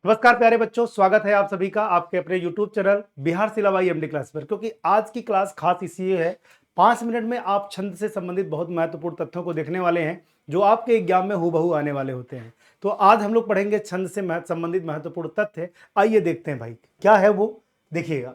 नमस्कार प्यारे बच्चों, स्वागत है आप सभी का आपके अपने YouTube चैनल बिहार सिलाबाई एमडी क्लास पर। क्योंकि आज की क्लास खास इसलिए है, 5 मिनट में आप छंद से संबंधित बहुत महत्वपूर्ण तथ्यों को देखने वाले हैं जो आपके एग्जाम में हूबहू आने वाले होते हैं। तो आज हम लोग पढ़ेंगे छंद से संबंधित महत्वपूर्ण तथ्य। आइए देखते हैं भाई क्या है वो। देखिएगा,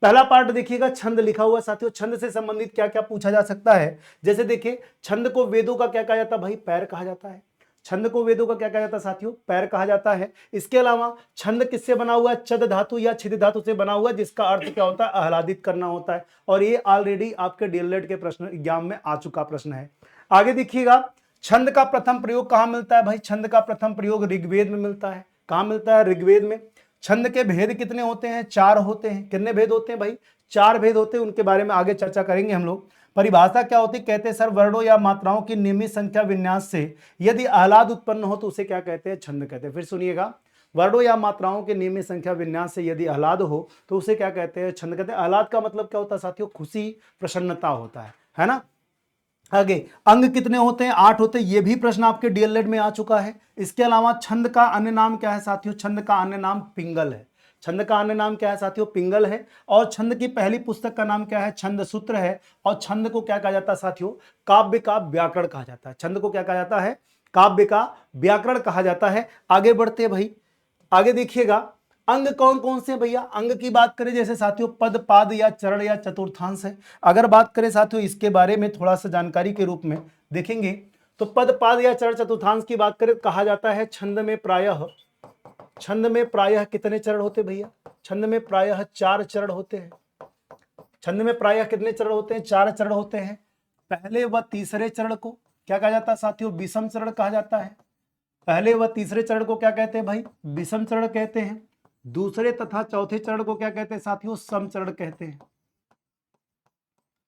पहला पार्ट देखिएगा, छंद लिखा हुआ साथियों। छंद से संबंधित क्या क्या पूछा जा सकता है। जैसे देखिए, छंद को वेदों का क्या कहा जाता है भाई? पैर कहा जाता है। छंद को वेदों का क्या कहा जाता है साथियों? पैर कहा जाता है। इसके अलावा छंद किससे बना हुआ है? चद धातु या छिद धातु से बना हुआ है, जिसका अर्थ क्या होता है? आह्लादित करना होता है। और ये ऑलरेडी आपके डीएलएड के प्रश्न एग्जाम में आ चुका प्रश्न है। आगे देखिएगा, छंद का प्रथम प्रयोग कहां मिलता है भाई? छंद का प्रथम प्रयोग ऋग्वेद में मिलता है। कहां मिलता है? ऋग्वेद में। छंद के भेद कितने होते हैं? 4 होते हैं। कितने भेद होते हैं भाई? 4 भेद होते हैं। उनके बारे में आगे चर्चा करेंगे हम लोग। परिभाषा क्या होती है? कहते हैं सर, वर्णों या मात्राओं की नियमित संख्या विन्यास से यदि आह्लाद उत्पन्न हो तो उसे क्या कहते हैं? छंद कहते हैं। फिर सुनिएगा, वर्णों या मात्राओं के नियमित संख्या विन्यास से यदि आह्लाद हो तो उसे क्या कहते हैं? छंद कहते हैं। आह्लाद का मतलब क्या होता है साथियों? खुशी, प्रसन्नता होता है ना। आगे, अंग कितने होते हैं? 8 होते हैं। ये भी प्रश्न आपके डीएलएड में आ चुका है। इसके अलावा छंद का अन्य नाम क्या है साथियों? छंद का अन्य नाम पिंगल है। छंद का अन्य नाम क्या है साथियों? पिंगल है। और छंद की पहली पुस्तक का नाम क्या है? छंद सूत्र है। और छंद को क्या कहा जाता है साथियों? काव्य का व्याकरण कहा जाता है। छंद को क्या कहा जाता है? काव्य का व्याकरण कहा जाता है। आगे बढ़ते हैं भाई, आगे देखिएगा, अंग कौन कौन से भैया? अंग की बात करें जैसे साथियों, पद, पाद या चरण या चतुर्थांश है। अगर बात करें साथियों इसके बारे में थोड़ा सा जानकारी के रूप में देखेंगे तो पद, पाद या चरण चतुर्थांश की बात करें, कहा जाता है छंद में प्रायः कितने चरण होते भैया? छंद में प्रायः 4 चरण होते हैं। छंद में प्रायः कितने चरण होते हैं? 4 चरण होते हैं। पहले व तीसरे चरण को क्या कहा जाता है साथियों? विषम चरण कहा जाता है। पहले व तीसरे चरण को क्या कहते हैं भाई? विषम चरण कहते हैं। दूसरे तथा चौथे चरण को क्या कहते हैं साथियों? सम चरण कहते हैं।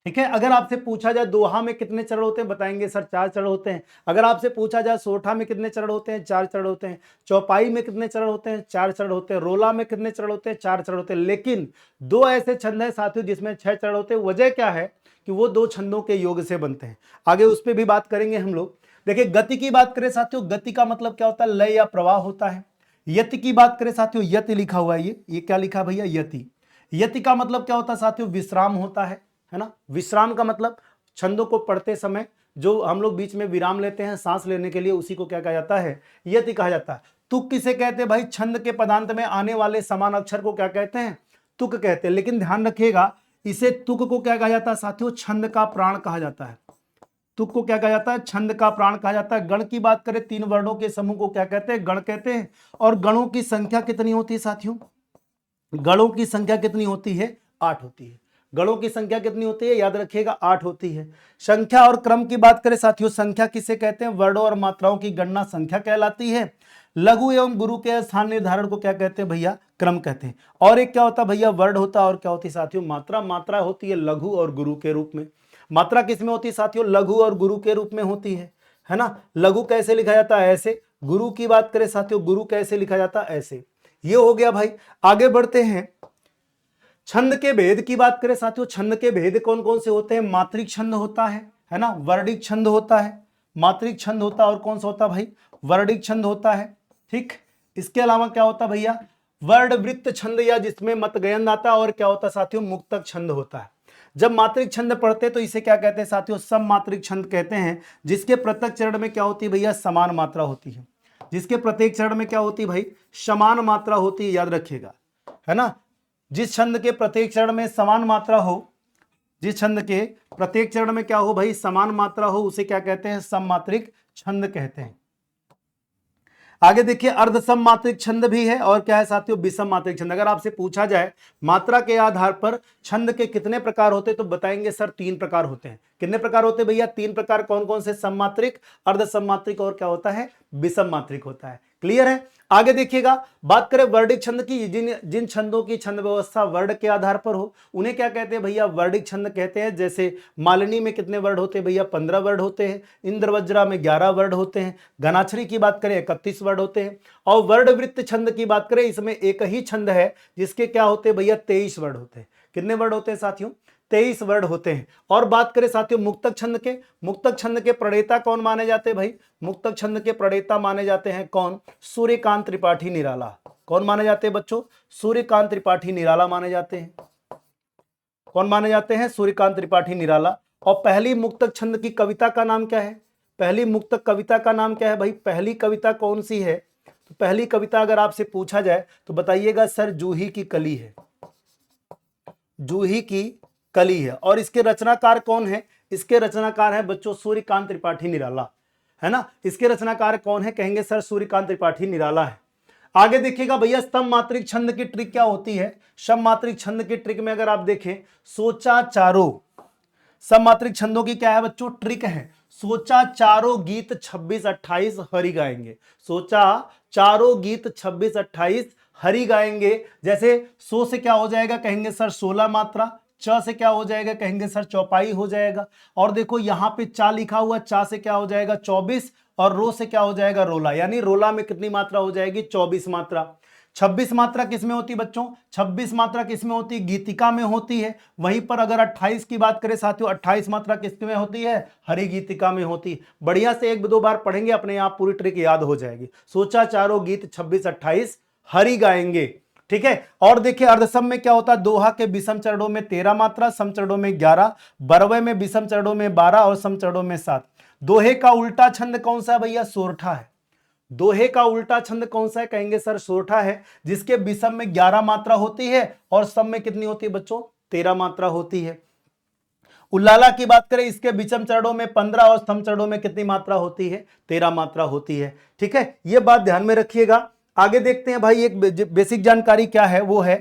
ठीक है। अगर आपसे पूछा जाए दोहा में कितने चरण होते हैं, बताएंगे सर 4 चरण होते हैं। अगर आपसे पूछा जाए सोठा में कितने चरण होते हैं? 4 चरण होते हैं। चौपाई में कितने चरण होते हैं? 4 चरण होते हैं। रोला में कितने चरण होते हैं? 4 चरण होते हैं। लेकिन 2 ऐसे छंद हैं साथियों जिसमें 6 चरण होते हैं। वजह क्या है? कि वो 2 छंदों के योग से बनते हैं। आगे उस पर भी बात करेंगे हम लोग। देखिए, गति की बात करें साथियों, गति का मतलब क्या होता है? लय या प्रवाह होता है। यति की बात करें साथियों, यति लिखा हुआ है, ये क्या लिखा है भैया? यति। यति का मतलब क्या होता है साथियों? विश्राम होता है ना। विश्राम का मतलब छंदों को पढ़ते समय जो हम लोग बीच में विराम लेते हैं सांस लेने के लिए, उसी को क्या कहा जाता है? यति कहा जाता है। तुक किसे कहते हैं भाई? छंद के पदांत में आने वाले समान अक्षर को क्या कहते हैं? तुक कहते हैं। लेकिन ध्यान रखिएगा, इसे तुक को क्या कहा जाता है साथियों? छंद का प्राण कहा जाता है। तुक को क्या कहा जाता है? छंद का प्राण कहा जाता है। गण की बात करें, 3 वर्णों के समूह को क्या कहते हैं? गण कहते हैं। और गणों की संख्या कितनी होती है साथियों? गणों की संख्या कितनी होती है? 8 होती है। गणों की संख्या कितनी होती है? याद रखिएगा, 8 होती है। संख्या और क्रम की बात करें साथियों, संख्या किसे कहते हैं? वर्णों और मात्राओं की गणना संख्या कहलाती है। लघु एवं गुरु के स्थान निर्धारण को क्या कहते हैं भैया? क्रम कहते हैं। और एक क्या होता है भैया? वर्ण होता है। और क्या होती है साथियों? मात्रा। मात्रा होती है लघु और गुरु के रूप में। मात्रा किसमें होती है साथियों? लघु और गुरु के रूप में होती है ना। लघु कैसे लिखा जाता है? ऐसे। गुरु की बात करें साथियों, गुरु कैसे लिखा जाता है? ऐसे। ये हो गया भाई। आगे बढ़ते हैं, छंद के भेद की बात करें साथियों, छंद के भेद कौन कौन से होते हैं? मात्रिक छंद होता है ना। वर्णिक छंद होता है। मात्रिक छंद होता है। और कौन सा होता है भाई? वर्णिक छंद होता है। ठीक। इसके अलावा क्या होता है भैया? वर्णवृत्त छंद, या जिसमें मतगयन आता है। और क्या होता है साथियों? मुक्तक छंद होता है। जब मात्रिक छंद पढ़ते तो इसे क्या कहते हैं साथियों? सम मात्रिक छंद कहते हैं। जिसके प्रत्येक चरण में क्या होती है भैया? समान मात्रा होती है। जिसके प्रत्येक चरण में क्या होती है भाई? समान मात्रा होती है। याद रखिएगा, है ना। जिस छंद के प्रत्येक चरण में समान मात्रा हो, जिस छंद के प्रत्येक चरण में क्या हो भाई? समान मात्रा हो, उसे क्या कहते हैं? सममात्रिक छंद कहते हैं। आगे देखिए, अर्ध सममात्रिक छंद भी है। और क्या है साथियों? विषम मात्रिक छंद। अगर आपसे पूछा जाए मात्रा के आधार पर छंद के कितने प्रकार होते तो बताएंगे सर 3 प्रकार होते हैं। कितने प्रकार होते भैया? 3 प्रकार। कौन कौन से? सममात्रिक, अर्ध सममात्रिक और क्या होता है? विषम मात्रिक होता है। क्लियर है। आगे देखिएगा, बात करें वर्णिक छंद की, जिन छंदों की छंद व्यवस्था वर्ण के आधार पर हो उन्हें क्या कहते हैं भैया? वर्णिक छंद कहते हैं। जैसे मालिनी में कितने वर्ण होते हैं भैया? 15 वर्ण होते हैं। इंद्रवज्रा में 11 वर्ण होते हैं। घनाक्षरी की बात करें 31 वर्ण होते हैं। और वर्णवृत्त छंद की बात करें, इसमें एक ही छंद है जिसके क्या होते हैं भैया? 23 वर्ण होते हैं। कितने वर्ण होते हैं साथियों? 23 वर्ण होते हैं। और बात करें साथियों मुक्तक छंद के, मुक्तक छंद के प्रणेता कौन माने जाते हैं भाई? मुक्तक छंद के प्रणेता माने जाते हैं कौन? सूर्यकांत त्रिपाठी निराला। कौन माने जाते हैं बच्चों? सूर्यकांत त्रिपाठी निराला माने जाते हैं। कौन माने जाते हैं? सूर्यकांत त्रिपाठी निराला। और पहली मुक्तक छंद की कविता का नाम क्या है? पहली मुक्तक कविता का नाम क्या है भाई? पहली कविता कौन सी है? तो पहली कविता अगर आपसे पूछा जाए तो बताइएगा सर जूही की कली है। जूही की कली है। और इसके रचनाकार कौन है? इसके रचनाकार है बच्चों सूर्यकांत त्रिपाठी निराला, है ना। इसके रचनाकार कौन है? कहेंगे सर सूर्यकांत त्रिपाठी निराला है। आगे देखिएगा भैया, स्तंभ मात्रिक छंद की ट्रिक क्या होती है? स्तंभ मात्रिक छंद की ट्रिक में अगर आप देखें, सोचा चारों, स्तंभ मात्रिक छंदों की क्या है बच्चों? ट्रिक है। सोचा चारों गीत 26-28 हरि गाएंगे। सोचा चारों गीत 26-28 हरि गाएंगे। जैसे सो से क्या हो जाएगा? कहेंगे सर 16 मात्रा। च से क्या हो जाएगा? कहेंगे सर चौपाई हो जाएगा। और देखो यहां पे चा लिखा हुआ, चा से क्या हो जाएगा? 24। और रो से क्या हो जाएगा? रोला। यानी रोला में कितनी मात्रा हो जाएगी? 24 मात्रा। 26 मात्रा किसमें होती बच्चों? 26 मात्रा किसमें होती? गीतिका में होती है। वहीं पर अगर 28 की बात करें साथियों, 28 मात्रा किसमें होती है? हरि गीतिका में होती है। बढ़िया से एक दो बार पढ़ेंगे, अपने आप पूरी ट्रिक याद हो जाएगी। सोचा चारों गीत 26-28 हरि गाएंगे, ठीक है। और देखिए अर्धसम में क्या होता है? दोहा के विषम चरणों में 13 मात्रा, सम चरणों में 11, बरवे में विषम चरणों में 12 और सम चरणों में 7। दोहे का उल्टा छंद कौन सा है भैया? सोरठा है। दोहे का उल्टा छंद कौन सा है? कहेंगे सर सोरठा है, जिसके विषम में 11 मात्रा होती है और सम में कितनी होती है बच्चों? 13 मात्रा होती है। उल्लाला की बात करें, इसके विषम चरणों में 15 और सम चरणों में कितनी मात्रा होती है? 13 मात्रा होती है, ठीक है। यह बात ध्यान में रखिएगा। आगे देखते हैं भाई, एक बेसिक जानकारी क्या है, वो है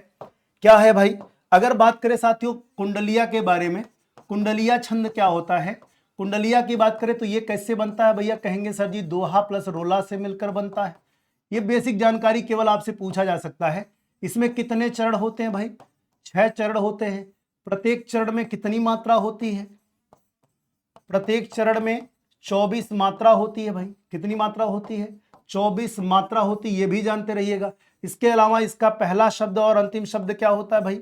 क्या है भाई? अगर बात करें साथियों कुंडलिया के बारे में, कुंडलिया छंद क्या होता है? कुंडलिया की बात करें तो ये कैसे बनता है भैया? कहेंगे सर जी दोहा प्लस रोला से मिलकर बनता है। ये बेसिक जानकारी केवल आपसे पूछा जा सकता है। इसमें कितने चरण होते हैं भाई? 6 चरण होते हैं। प्रत्येक चरण में कितनी मात्रा होती है? प्रत्येक चरण में 24 मात्रा होती है भाई। कितनी मात्रा होती है? 24 मात्रा होती है, ये भी जानते रहिएगा। इसके अलावा इसका पहला शब्द और अंतिम शब्द क्या होता है भाई?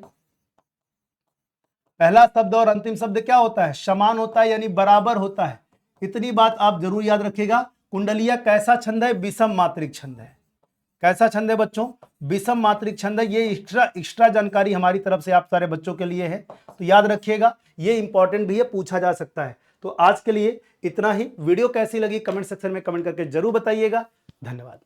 पहला शब्द और अंतिम शब्द क्या होता है? समान होता है, यानी बराबर होता है। इतनी बात आप जरूर याद रखिएगा। कुंडलिया कैसा छंद है? विषम मात्रिक छंद है। कैसा छंद है बच्चों? विषम मात्रिक छंद है। ये एक्स्ट्रा जानकारी हमारी तरफ से आप सारे बच्चों के लिए है, तो याद रखिएगा। ये इंपॉर्टेंट भी है, पूछा जा सकता है। तो आज के लिए इतना ही। वीडियो कैसी लगी कमेंट सेक्शन में कमेंट करके जरूर बताइएगा। धन्यवाद।